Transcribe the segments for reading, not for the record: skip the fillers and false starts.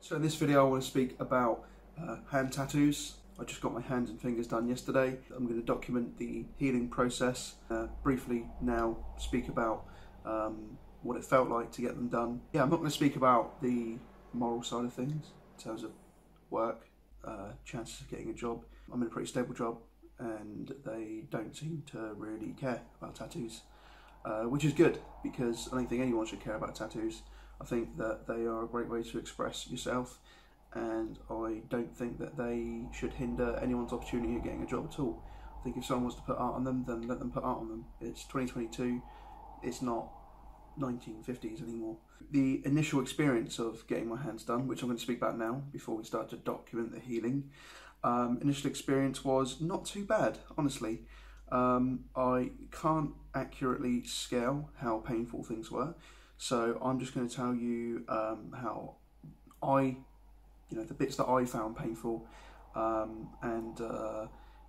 So in this video I want to speak about hand tattoos. I just got my hands and fingers done yesterday. I'm going to document the healing process, briefly now speak about what it felt like to get them done. Yeah, I'm not going to speak about the moral side of things in terms of work, chances of getting a job. I'm in a pretty stable job and they don't seem to really care about tattoos, which is good because I don't think anyone should care about tattoos. I think that they are a great way to express yourself, and I don't think that they should hinder anyone's opportunity of getting a job at all. I think if someone wants to put art on them, then let them put art on them. It's 2022, it's not 1950s anymore. The initial experience of getting my hands done, which I'm going to speak about now before we start to document the healing, initial experience was not too bad, honestly. I can't accurately scale how painful things were. So I'm just going to tell you how the bits that I found painful, and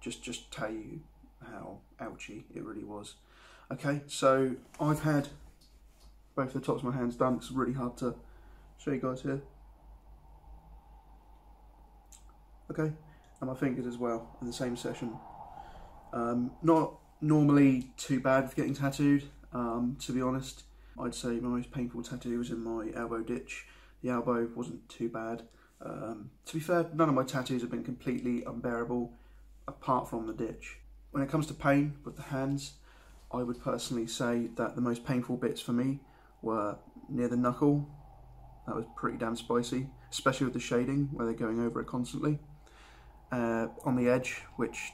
just tell you how ouchy it really was. Okay, so I've had both the tops of my hands done. It's really hard to show you guys here. Okay, and my fingers as well in the same session. Not normally too bad with getting tattooed, to be honest. I'd say my most painful tattoo was in my elbow ditch. The elbow wasn't too bad. To be fair, none of my tattoos have been completely unbearable apart from the ditch. When it comes to pain with the hands, I would personally say that the most painful bits for me were near the knuckle. That was pretty damn spicy, especially with the shading where they're going over it constantly. On the edge, which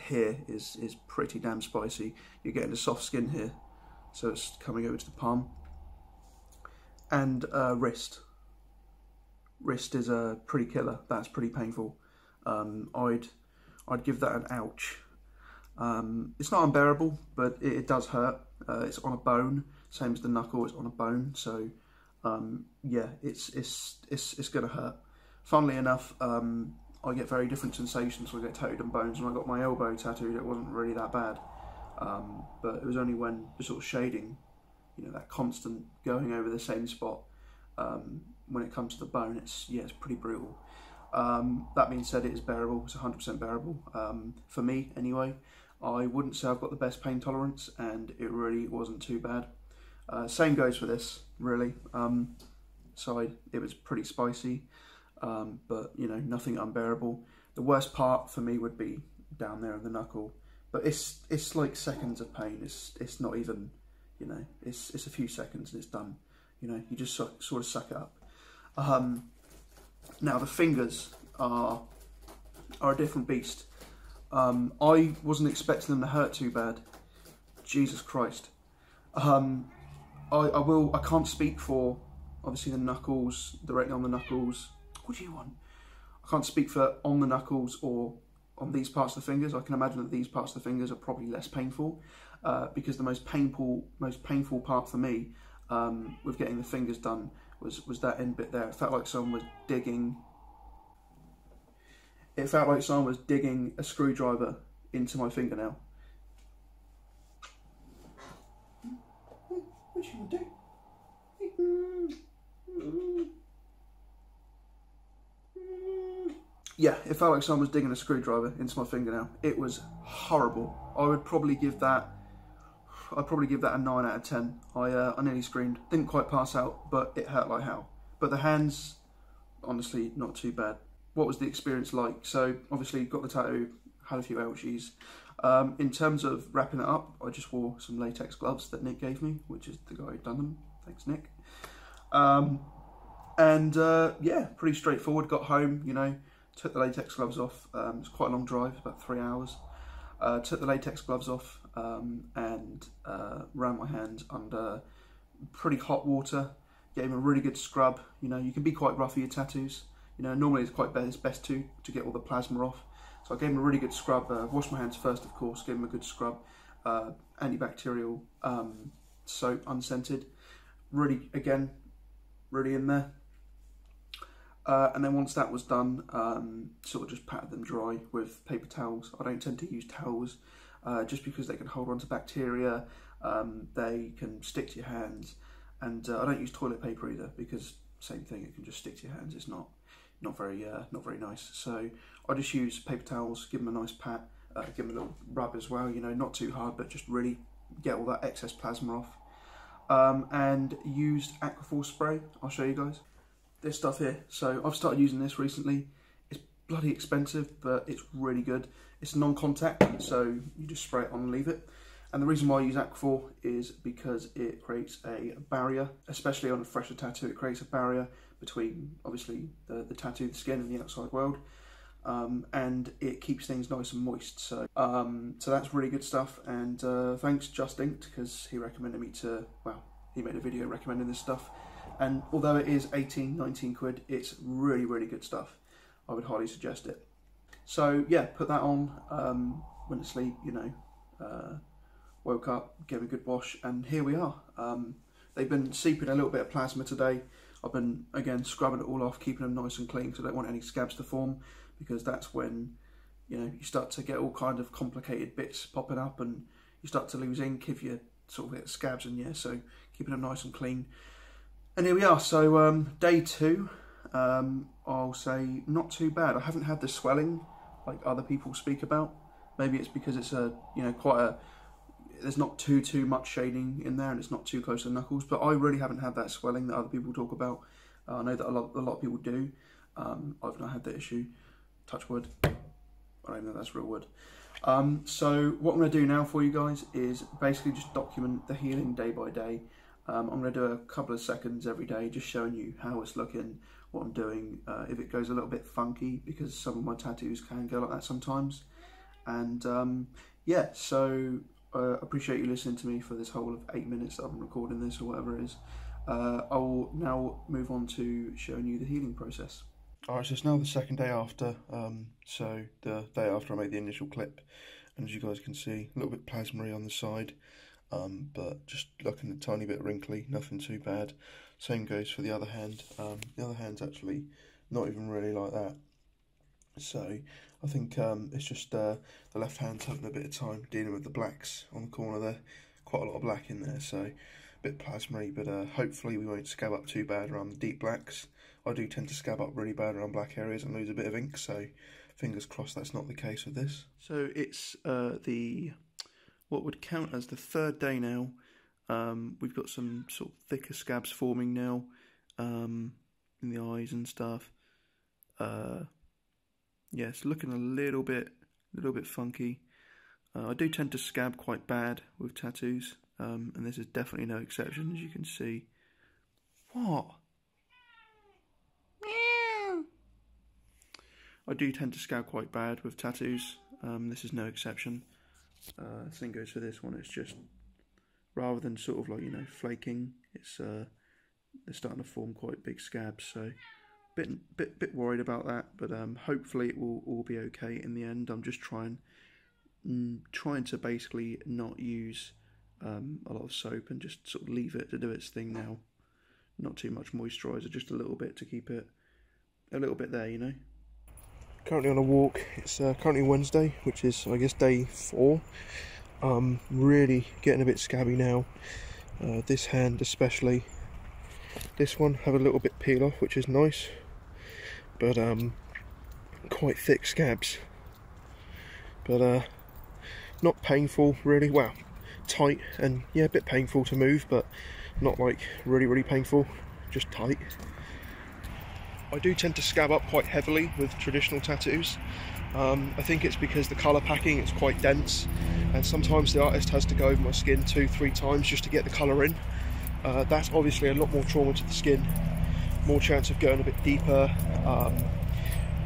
here is pretty damn spicy. You're getting the soft skin here, so it's coming over to the palm. And wrist. Wrist is a pretty killer. That's pretty painful. I'd give that an ouch. It's not unbearable, but it does hurt. It's on a bone, same as the knuckle. It's on a bone, so yeah, it's gonna hurt. Funnily enough, I get very different sensations when I get tattooed on bones. When I got my elbow tattooed, it wasn't really that bad. But it was only when the sort of shading, that constant going over the same spot, when it comes to the bone, it's pretty brutal. That being said, it is bearable. It's 100% bearable. For me, anyway. I wouldn't say I've got the best pain tolerance, and it really wasn't too bad. Same goes for this, really. Side, it was pretty spicy, but nothing unbearable. The worst part for me would be down there in the knuckle. But it's like seconds of pain. It's not even, it's a few seconds and it's done. You just sort of suck it up. Now the fingers are a different beast. I wasn't expecting them to hurt too bad. Jesus Christ. I can't speak for obviously the knuckles, directly on the knuckles. What do you want? I can't speak for on the knuckles or on these parts of the fingers. I can imagine that these parts of the fingers are probably less painful, because the most painful part for me with getting the fingers done was that end bit there. It felt like someone was digging. It felt like someone was digging a screwdriver into my fingernail. What you gonna do? Yeah, it felt like someone was digging a screwdriver into my fingernail. It was horrible. I'd probably give that a 9 out of 10. I nearly screamed. Didn't quite pass out, but it hurt like hell. But the hands, honestly, not too bad. What was the experience like? So, obviously, got the tattoo, had a few ouchies. In terms of wrapping it up, I just wore some latex gloves that Nick gave me, which is the guy who'd done them. Thanks, Nick. Yeah, pretty straightforward. Got home, took the latex gloves off. It was quite a long drive, about 3 hours. Took the latex gloves off and ran my hands under pretty hot water. Gave them a really good scrub. You can be quite rough with your tattoos. Normally it's best to get all the plasma off. So I gave them a really good scrub. Washed my hands first, of course. Gave them a good scrub. Antibacterial soap, unscented. Really in there. And then once that was done, sort of just patted them dry with paper towels. I don't tend to use towels just because they can hold on to bacteria, they can stick to your hands, and I don't use toilet paper either because same thing, it can just stick to your hands. It's not very nice. So I just use paper towels, give them a nice pat, give them a little rub as well, you know, not too hard, but just really get all that excess plasma off. And used Aquaphor spray. I'll show you guys this stuff here. So I've started using this recently. It's bloody expensive, but it's really good. It's non-contact, so you just spray it on and leave it. And the reason why I use Aquaphor is because it creates a barrier, especially on a fresher tattoo. It creates a barrier between, obviously, the tattoo, the skin, and the outside world. And it keeps things nice and moist. So that's really good stuff. And thanks Just Inked, because he recommended me to, well, he made a video recommending this stuff. And although it is 18, 19 quid, it's really, really good stuff. I would highly suggest it. So yeah, put that on, went to sleep, you know, woke up, gave a good wash, and here we are. They've been seeping a little bit of plasma today. I've been, again, scrubbing it all off, keeping them nice and clean, because I don't want any scabs to form, because that's when, you know, you start to get all kind of complicated bits popping up, and you start to lose ink if you sort of get scabs in, yeah, so keeping them nice and clean. And here we are. So day 2, I'll say not too bad. I haven't had the swelling like other people speak about. Maybe it's because it's a, you know, quite a, there's not too much shading in there, and it's not too close to the knuckles, but I really haven't had that swelling that other people talk about. I know that a lot of people do. I've not had that issue. Touch wood. I don't know if that's real wood. So what I'm going to do now for you guys is basically just document the healing day by day. I'm going to do a couple of seconds every day, just showing you how it's looking, what I'm doing, if it goes a little bit funky, because some of my tattoos can go like that sometimes. And yeah, so appreciate you listening to me for this whole of 8 minutes that I've been recording this, or whatever it is. I'll now move on to showing you the healing process. Alright, so it's now the second day after, so the day after I made the initial clip, and as you guys can see, a little bit plasma-y on the side, but just looking a tiny bit wrinkly, nothing too bad. Same goes for the other hand. The other hand's actually not even really like that. So I think it's just the left hand's having a bit of time dealing with the blacks on the corner there. Quite a lot of black in there, so a bit plasma-y, but hopefully we won't scab up too bad around the deep blacks. I do tend to scab up really bad around black areas and lose a bit of ink, so fingers crossed that's not the case with this. So it's what would count as the 3rd day now. We've got some sort of thicker scabs forming now in the eyes and stuff. Yeah, it's looking a little bit funky. I do tend to scab quite bad with tattoos, and this is definitely no exception, as you can see. What? I do tend to scab quite bad with tattoos. This is no exception. Same goes for this one. It's just, rather than sort of like, you know, flaking, it's they're starting to form quite big scabs. So bit worried about that, but hopefully it will all be okay in the end. I'm just trying to basically not use a lot of soap and just sort of leave it to do its thing now. Not too much moisturiser, just a little bit to keep it a little bit there, you know. Currently on a walk. It's currently Wednesday, which is, I guess, day 4. Really getting a bit scabby now. This hand especially. This one have a little bit peel off, which is nice, but quite thick scabs. But not painful really. Well, tight and yeah, a bit painful to move, but not like really painful. Just tight. I do tend to scab up quite heavily with traditional tattoos. I think it's because the colour packing is quite dense, and sometimes the artist has to go over my skin 2-3 times just to get the colour in. That's obviously a lot more trauma to the skin, more chance of going a bit deeper,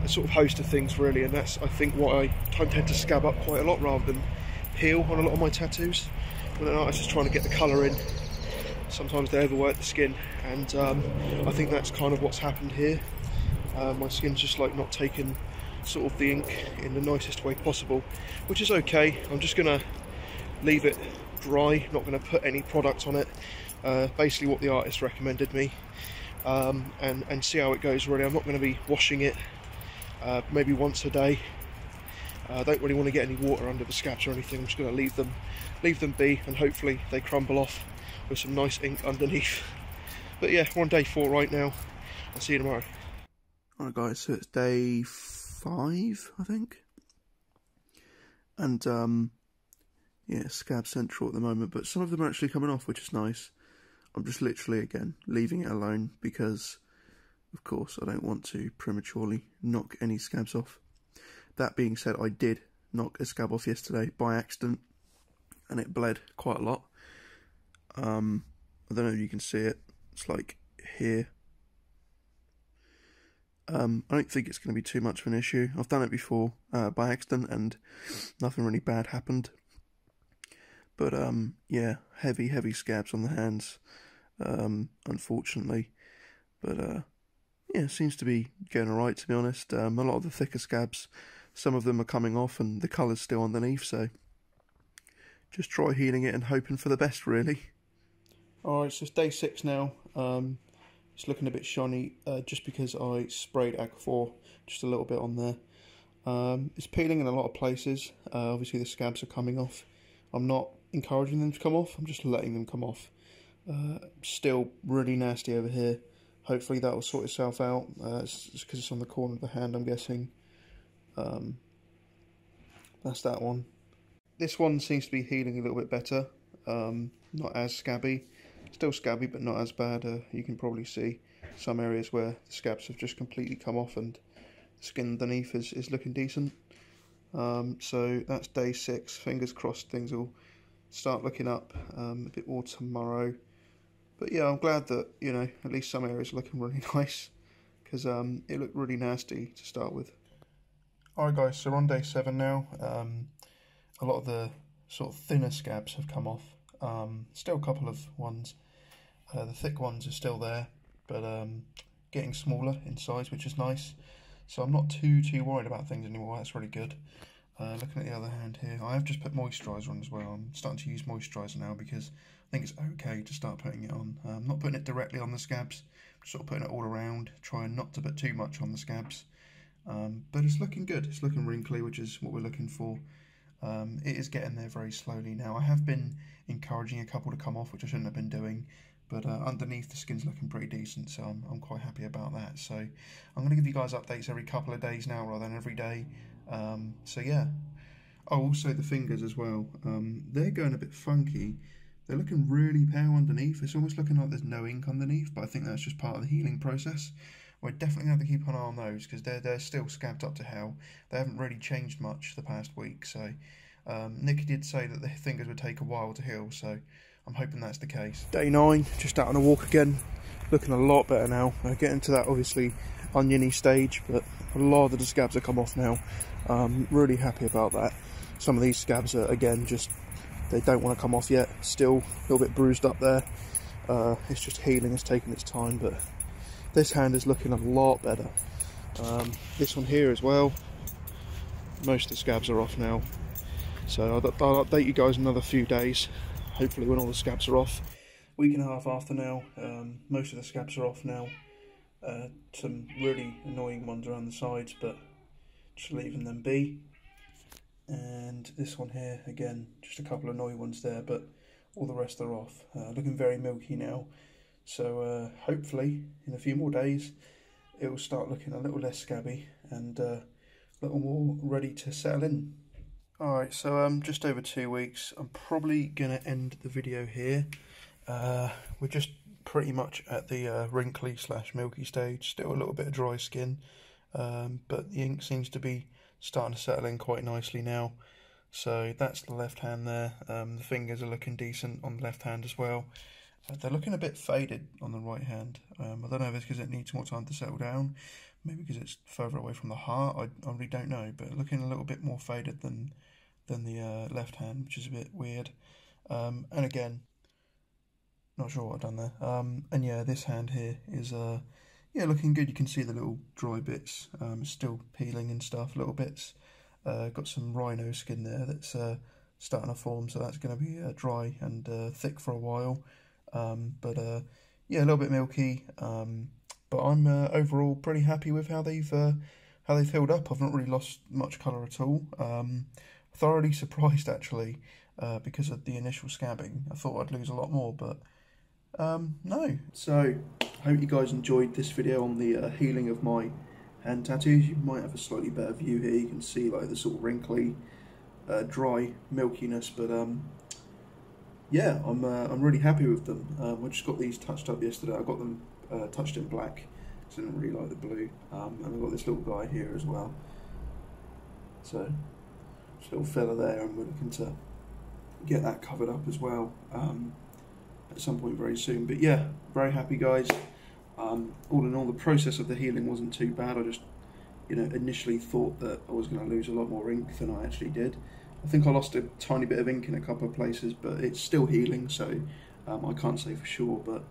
a sort of host of things really, and that's, I think, why I tend to scab up quite a lot rather than peel on a lot of my tattoos. When an artist is trying to get the colour in, sometimes they overwork the skin, and I think that's kind of what's happened here. My skin's just like not taking sort of the ink in the nicest way possible, which is okay. I'm just gonna leave it dry, not gonna put any product on it. Basically what the artist recommended me, and see how it goes really. I'm not going to be washing it, maybe once a day. I don't really want to get any water under the scabs or anything. I'm just going to leave them be, and hopefully they crumble off with some nice ink underneath. But yeah, we're on day 4 right now. I'll see you tomorrow. Alright guys, so it's day 5, I think. And yeah, scab central at the moment, but some of them are actually coming off, which is nice. I'm just literally, again, leaving it alone because, of course, I don't want to prematurely knock any scabs off. That being said, I did knock a scab off yesterday by accident, and it bled quite a lot. I don't know if you can see it. It's like here. I don't think it's going to be too much of an issue. I've done it before by accident, and nothing really bad happened. But yeah, heavy scabs on the hands, unfortunately. But yeah, it seems to be going alright, to be honest. A lot of the thicker scabs, some of them are coming off, and the colour's still underneath. So just try healing it and hoping for the best, really. Alright, so it's day 6 now. It's looking a bit shiny, just because I sprayed Aquaphor just a little bit on there. It's peeling in a lot of places. Obviously the scabs are coming off. I'm not encouraging them to come off, I'm just letting them come off. Still really nasty over here. Hopefully that will sort itself out. It's because it's on the corner of the hand, I'm guessing. That's that one. This one seems to be healing a little bit better. Not as scabby. Still scabby, but not as bad. You can probably see some areas where the scabs have just completely come off and the skin underneath is looking decent. So that's day 6. Fingers crossed things will start looking up a bit more tomorrow. But yeah, I'm glad that, you know, at least some areas are looking really nice, because it looked really nasty to start with. Alright guys, so we're on day 7 now. A lot of the sort of thinner scabs have come off. Still a couple of ones. The thick ones are still there, but getting smaller in size, which is nice. So I'm not too worried about things anymore. That's really good. Looking at the other hand here, I have just put moisturiser on as well. I'm starting to use moisturiser now because I think it's okay to start putting it on. I'm not putting it directly on the scabs, just sort of putting it all around, trying not to put too much on the scabs. But it's looking good. It's looking wrinkly, which is what we're looking for. It is getting there very slowly now. I have been encouraging a couple to come off, which I shouldn't have been doing, but underneath the skin's looking pretty decent, so I'm quite happy about that. So I'm going to give you guys updates every couple of days now rather than every day. So yeah. Oh, also the fingers as well. They're going a bit funky. They're looking really pale underneath. It's almost looking like there's no ink underneath, but I think that's just part of the healing process. We're definitely going to have to keep an eye on those because they're still scabbed up to hell. They haven't really changed much the past week, so Nikki did say that the fingers would take a while to heal, so I'm hoping that's the case. Day 9, just out on a walk again, looking a lot better now. Getting to that obviously oniony stage, but a lot of the scabs have come off now. Really happy about that. Some of these scabs are, again, just, they don't want to come off yet. Still a little bit bruised up there. It's just healing, it's taking its time, but this hand is looking a lot better. This one here as well. Most of the scabs are off now. So I'll update you guys in another few days, hopefully when all the scabs are off. Week and a half after now, most of the scabs are off now. Some really annoying ones around the sides, but just leaving them be. And this one here, again, just a couple of annoying ones there, but all the rest are off. Looking very milky now. So hopefully in a few more days it will start looking a little less scabby and a little more ready to settle in. Alright, so just over 2 weeks. I'm probably going to end the video here. We're just pretty much at the wrinkly / milky stage. Still a little bit of dry skin, but the ink seems to be starting to settle in quite nicely now. So that's the left hand there. The fingers are looking decent on the left hand as well. They're looking a bit faded on the right hand. I don't know if it's because it needs more time to settle down, maybe because it's further away from the heart. I really don't know, but looking a little bit more faded than the left hand, which is a bit weird. And again, not sure what I've done there. And yeah, this hand here is yeah, looking good. You can see the little dry bits, still peeling and stuff, little bits. Got some rhino skin there that's starting to form, so that's going to be dry and thick for a while. But yeah, a little bit milky. But I'm overall pretty happy with how they've filled up. I've not really lost much colour at all. Thoroughly surprised actually, because of the initial scabbing. I thought I'd lose a lot more, but no. So I hope you guys enjoyed this video on the healing of my hand tattoos. You might have a slightly better view here. You can see like the sort of wrinkly, dry milkiness, but yeah, I'm really happy with them. I just got these touched up yesterday. I got them touched in black, because I didn't really like the blue. And I've got this little guy here as well. So, this little fella there, and we're looking to get that covered up as well at some point very soon. But yeah, very happy, guys. All in all, the process of the healing wasn't too bad. I just, initially thought that I was going to lose a lot more ink than I actually did. I think I lost a tiny bit of ink in a couple of places, but it's still healing, so I can't say for sure. But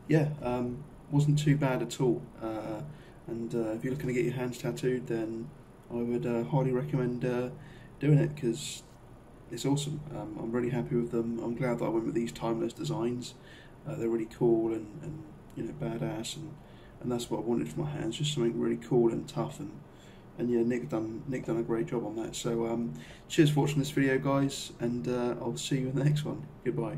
yeah, wasn't too bad at all. And if you're looking to get your hands tattooed, then I would highly recommend doing it, because it's awesome. I'm really happy with them. I'm glad that I went with these timeless designs. They're really cool and badass, and that's what I wanted for my hands, just something really cool and tough, and yeah, Nick done a great job on that. So cheers for watching this video, guys, and I'll see you in the next one. Goodbye.